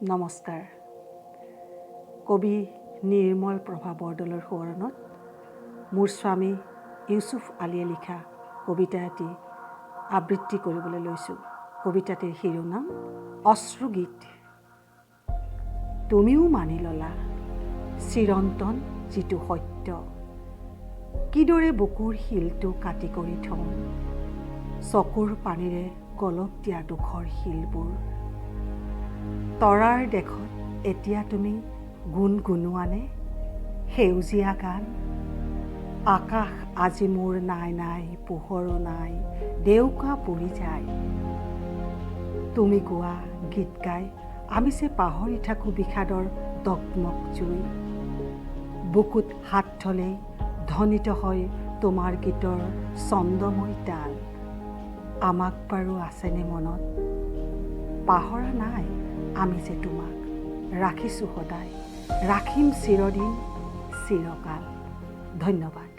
নমস্কাৰ। কবি নিৰ্মল প্ৰভা বৰদলৈৰ সোঁৱৰণত মোৰ স্বামী ইউছুফ আলীয়ে লিখা কবিতা এটি আবৃত্তি কৰিবলৈ লৈছোঁ। কবিতাটিৰ শিৰোনাম অশ্ৰুগীত। তুমিও মানি ল'লা চিৰন্তন যিটো সত্য, কিদৰে বুকুৰ শিলটো কাটি কৰি থওঁ, চকুৰ পানীৰে গলত দিয়া দুখৰ শিলবোৰ। তৰাৰ দেশত এতিয়া তুমি গুণগুণোৱানে সেউজীয়া গান? আকাশ আজি মোৰ নাই নাই, পোহৰো নাই, ডেউকা পৰি যায়। তুমি গোৱা গীত গাই আমি যে পাহৰি থাকোঁ বিষাদৰ দগমগ জুই। বুকুত হাত থলেই ধ্বনিত হয় তোমাৰ গীতৰ ছন্দময় তাল। আমাক বাৰু আছেনে মনত? পাহৰা নাই আমি যে তোমাক, ৰাখিছোঁ সদায়, ৰাখিম চিৰদিন চিৰকাল। ধন্যবাদ।